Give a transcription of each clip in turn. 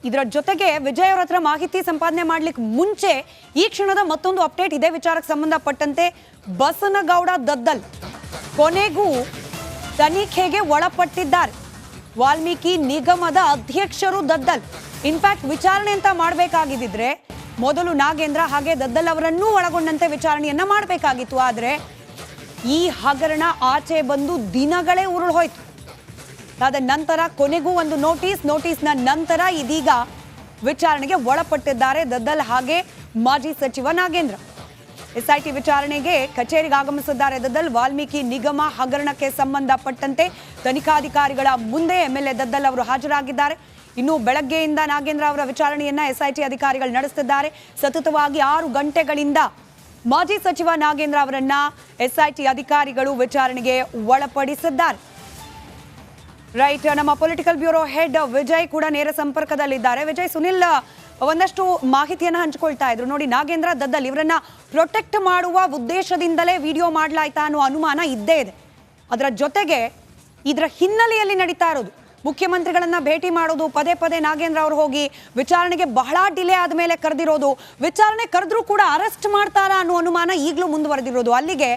ಇದರ ಜೊತೆಗೆ ವಿಜಯ್ ಅವರ ಹತ್ರ ಮಾಹಿತಿ ಸಂಪಾದನೆ ಮಾಡ್ಲಿಕ್ಕೆ ಮುಂಚೆ ಈ ಕ್ಷಣದ ಮತ್ತೊಂದು ಅಪ್ಡೇಟ್ ಇದೇ ವಿಚಾರಕ್ಕೆ ಸಂಬಂಧಪಟ್ಟಂತೆ ಬಸನಗೌಡ ದದ್ದಲ್ ಕೊನೆಗೂ ತನಿಖೆಗೆ ಒಳಪಟ್ಟಿದ್ದಾರೆ. ವಾಲ್ಮೀಕಿ ನಿಗಮದ ಅಧ್ಯಕ್ಷರು ದದ್ದಲ್. ಇನ್ಫ್ಯಾಕ್ಟ್ ವಿಚಾರಣೆ ಅಂತ ಮಾಡಬೇಕಾಗಿದ್ದಿದ್ರೆ ಮೊದಲು ನಾಗೇಂದ್ರ ಹಾಗೆ ದದ್ದಲ್ ಅವರನ್ನೂ ಒಳಗೊಂಡಂತೆ ವಿಚಾರಣೆಯನ್ನ ಮಾಡಬೇಕಾಗಿತ್ತು. ಆದರೆ ಈ ಹಗರಣ ಆಚೆ ಬಂದು ದಿನಗಳೇ ಉರುಳು ಹೋಯ್ತು. ಅದ ನಂತರ ಕೊನೆಗೂ ಒಂದು ನೋಟಿಸ್ನ ನಂತರ ಇದೀಗ ವಿಚಾರಣೆಗೆ ಒಳಪಟ್ಟಿದ್ದಾರೆ ದದ್ದಲ್ ಹಾಗೆ ಮಾಜಿ ಸಚಿವ ನಾಗೇಂದ್ರ. ಎಸ್ಐಟಿ ವಿಚಾರಣೆಗೆ ಕಚೇರಿಗೆ ಆಗಮಿಸಿದ್ದಾರೆ ದದ್ದಲ್. ವಾಲ್ಮೀಕಿ ನಿಗಮ ಹಗರಣಕ್ಕೆ ಸಂಬಂಧಪಟ್ಟಂತೆ ತನಿಖಾಧಿಕಾರಿಗಳ ಮುಂದೆ ಎಂಎಲ್ಎ ದದ್ದಲ್ ಅವರು ಹಾಜರಾಗಿದ್ದಾರೆ. ಇನ್ನು ಬೆಳಗ್ಗೆಯಿಂದ ನಾಗೇಂದ್ರ ಅವರ ವಿಚಾರಣೆಯನ್ನ ಎಸ್ಐಟಿ ಅಧಿಕಾರಿಗಳು ನಡೆಸುತ್ತಿದ್ದಾರೆ. ಸತತವಾಗಿ 6 ಗಂಟೆಗಳಿಂದ ಮಾಜಿ ಸಚಿವ ನಾಗೇಂದ್ರ ಅವರನ್ನ ಎಸ್ಐಟಿ ಅಧಿಕಾರಿಗಳು ವಿಚಾರಣೆಗೆ ಒಳಪಡಿಸಿದ್ದಾರೆ. ರೈಟ್, ನಮ್ಮ ಪೊಲಿಟಿಕಲ್ ಬ್ಯೂರೋ ಹೆಡ್ ವಿಜಯ್ ಕೂಡ ನೇರ ಸಂಪರ್ಕದಲ್ಲಿದ್ದಾರೆ. ವಿಜಯ್, ಸುನಿಲ್ ಒಂದಷ್ಟು ಮಾಹಿತಿಯನ್ನು ಹಂಚಿಕೊಳ್ತಾ ಇದ್ರು. ನೋಡಿ, ನಾಗೇಂದ್ರ ದದ್ದಲ್ ಇವರನ್ನ ಪ್ರೊಟೆಕ್ಟ್ ಮಾಡುವ ಉದ್ದೇಶದಿಂದಲೇ ವಿಡಿಯೋ ಮಾಡಲಾಯ್ತಾ ಅನ್ನೋ ಅನುಮಾನ ಇದ್ದೇ ಇದೆ. ಅದರ ಜೊತೆಗೆ ಇದರ ಹಿನ್ನೆಲೆಯಲ್ಲಿ ನಡೀತಾ ಇರೋದು ಮುಖ್ಯಮಂತ್ರಿಗಳನ್ನ ಭೇಟಿ ಮಾಡೋದು, ಪದೇ ಪದೇ ನಾಗೇಂದ್ರ ಅವರು ಹೋಗಿ ವಿಚಾರಣೆಗೆ ಬಹಳ ಡಿಲೇ ಆದ್ಮೇಲೆ ಕರೆದಿರೋದು, ವಿಚಾರಣೆ ಕರೆದ್ರೂ ಕೂಡ ಅರೆಸ್ಟ್ ಮಾಡ್ತಾರಾ ಅನ್ನೋ ಅನುಮಾನ ಈಗಲೂ ಮುಂದುವರೆದಿರೋದು. ಅಲ್ಲಿಗೆ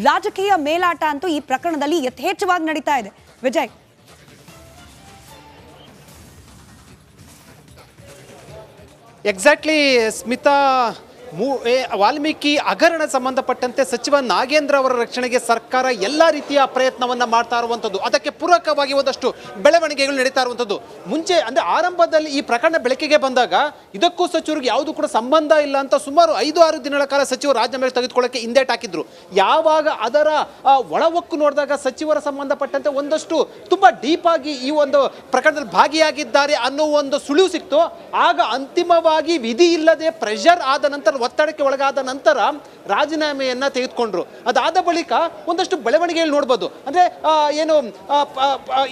ರಾಜಕೀಯ ಮೇಲಾಟ ಅಂತೂ ಈ ಪ್ರಕರಣದಲ್ಲಿ ಯಥೇಚ್ಛವಾಗಿ ನಡೀತಾ ಇದೆ. ವಿಜಯ್, ಎಕ್ಸಾಕ್ಟ್ಲಿ ಸ್ಮಿತಾ, ವಾಲ್ಮೀಕಿ ಹಗರಣ ಸಂಬಂಧಪಟ್ಟಂತೆ ಸಚಿವ ನಾಗೇಂದ್ರ ಅವರ ರಕ್ಷಣೆಗೆ ಸರ್ಕಾರ ಎಲ್ಲ ರೀತಿಯ ಪ್ರಯತ್ನವನ್ನು ಮಾಡ್ತಾ ಇರುವಂಥದ್ದು, ಅದಕ್ಕೆ ಪೂರಕವಾಗಿ ಒಂದಷ್ಟು ಬೆಳವಣಿಗೆಗಳು ನಡೀತಾ ಇರುವಂಥದ್ದು. ಮುಂಚೆ ಅಂದರೆ ಆರಂಭದಲ್ಲಿ ಈ ಪ್ರಕರಣ ಬೆಳಕಿಗೆ ಬಂದಾಗ ಇದಕ್ಕೂ ಸಚಿವರಿಗೆ ಯಾವುದು ಕೂಡ ಸಂಬಂಧ ಇಲ್ಲ ಅಂತ ಸುಮಾರು 5-6 ದಿನಗಳ ಕಾಲ ಸಚಿವರು ರಾಜೀನಾಮೆ ತೆಗೆದುಕೊಳ್ಳೋಕೆ ಹಿಂದೇಟ್ ಹಾಕಿದ್ರು. ಯಾವಾಗ ಅದರ ಒಳವೊಕ್ಕು ನೋಡಿದಾಗ ಸಚಿವರ ಸಂಬಂಧಪಟ್ಟಂತೆ ಒಂದಷ್ಟು ತುಂಬ ಡೀಪ್ ಆಗಿ ಈ ಒಂದು ಪ್ರಕರಣದಲ್ಲಿ ಭಾಗಿಯಾಗಿದ್ದಾರೆ ಅನ್ನೋ ಒಂದು ಸುಳಿವು ಸಿಕ್ತು. ಆಗ ಅಂತಿಮವಾಗಿ ವಿಧಿ ಇಲ್ಲದೆ ಪ್ರೆಷರ್ ಆದ ನಂತರ, ಒತ್ತಡಕ್ಕೆ ಒಳಗಾದ ನಂತರ ರಾಜೀನಾಮೆಯನ್ನ ತೆಗೆದುಕೊಂಡ್ರು. ಅದಾದ ಬಳಿಕ ಒಂದಷ್ಟು ಬೆಳವಣಿಗೆಯಲ್ಲಿ ನೋಡ್ಬೋದು. ಅಂದ್ರೆ ಏನು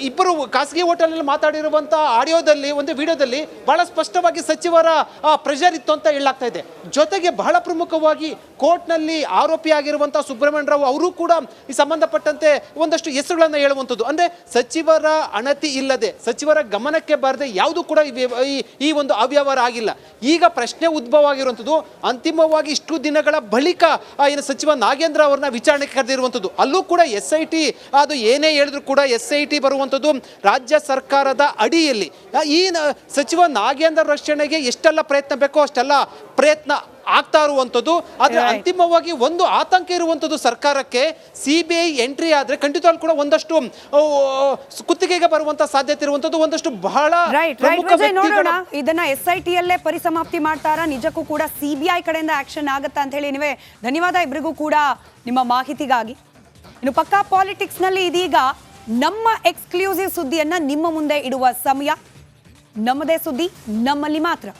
ಇಬ್ಬರು ಖಾಸಗಿ ಹೋಟೆಲ್ನಲ್ಲಿ ಮಾತಾಡಿರುವಂತಹ ಆಡಿಯೋದಲ್ಲಿ, ಒಂದು ವಿಡಿಯೋದಲ್ಲಿ ಬಹಳ ಸ್ಪಷ್ಟವಾಗಿ ಸಚಿವರ ಪ್ರೆಷರ್ ಇತ್ತು ಅಂತ ಹೇಳಲಾಗ್ತಾ ಇದೆ. ಜೊತೆಗೆ ಬಹಳ ಪ್ರಮುಖವಾಗಿ ಕೋರ್ಟ್ನಲ್ಲಿ ಆರೋಪಿಯಾಗಿರುವಂತಹ ಸುಬ್ರಹ್ಮಣ್ಯ ರಾವ್ ಅವರು ಕೂಡ ಈ ಸಂಬಂಧಪಟ್ಟಂತೆ ಒಂದಷ್ಟು ಹೆಸರುಗಳನ್ನು ಹೇಳುವಂಥದ್ದು. ಅಂದ್ರೆ ಸಚಿವರ ಅಣತಿ ಇಲ್ಲದೆ, ಸಚಿವರ ಗಮನಕ್ಕೆ ಬಾರದೆ ಯಾವುದು ಕೂಡ ಈ ಒಂದು ಅವ್ಯವಹಾರ ಆಗಿಲ್ಲ. ಈಗ ಪ್ರಶ್ನೆ ಉದ್ಭವ ಆಗಿರುವಂಥದ್ದು, ಅಂತಿಮವಾಗಿ ಇಷ್ಟು ದಿನಗಳ ಬಳಿಕ ಏನು ಸಚಿವ ನಾಗೇಂದ್ರ ಅವರನ್ನ ವಿಚಾರಣೆಗೆ ಕರೆದಿರುವಂಥದ್ದು. ಅಲ್ಲೂ ಕೂಡ SIT ಅದು ಏನೇ ಹೇಳಿದ್ರು ಕೂಡ SIT ಬರುವಂಥದ್ದು ರಾಜ್ಯ ಸರ್ಕಾರದ ಅಡಿಯಲ್ಲಿ. ಈ ಸಚಿವ ನಾಗೇಂದ್ರ ರಕ್ಷಣೆಗೆ ಎಷ್ಟೆಲ್ಲ ಪ್ರಯತ್ನ ಬೇಕೋ ಅಷ್ಟೆಲ್ಲ ಪ್ರಯತ್ನ ಆಗ್ತಾ ಇರುವಂಥದ್ದು. ಆದ್ರೆ ಅಂತಿಮವಾಗಿ ಒಂದು ಆತಂಕ ಇರುವಂಥದ್ದು ಸರ್ಕಾರಕ್ಕೆ, CBI ಎಂಟ್ರಿ ಆದ್ರೆ ಖಂಡಿತವಾಗ್ಲೂ ಕೂಡ ಒಂದಷ್ಟು ಕುತ್ತಿಗೆಗೆ ಬರುವಂತ ಸಾಧ್ಯತೆ ಇರುವಂಥದ್ದು. ಒಂದಷ್ಟು ಬಹಳ ಇದನ್ನ SIT ಯಲ್ಲೇ ಪರಿಸಮಾಪ್ತಿ ಮಾಡ್ತಾರಾ, ನಿಜಕ್ಕೂ ಕೂಡ CBI ಕಡೆಯಿಂದ ಆಕ್ಷನ್ ಆಗತ್ತಾ ಅಂತ ಹೇಳಿ ನೀವೇ ಧನ್ಯವಾದ ಇಬ್ಬರಿಗೂ ಕೂಡ ನಿಮ್ಮ ಮಾಹಿತಿಗಾಗಿ. ಇನ್ನು ಪಕ್ಕಾ ಪಾಲಿಟಿಕ್ಸ್ ನಲ್ಲಿ ಇದೀಗ ನಮ್ಮ ಎಕ್ಸ್ಕ್ಲೂಸಿವ್ ಸುದ್ದಿಯನ್ನ ನಿಮ್ಮ ಮುಂದೆ ಇಡುವ ಸಮಯ. ನಮ್ಮದೇ ಸುದ್ದಿ ನಮ್ಮಲ್ಲಿ ಮಾತ್ರ.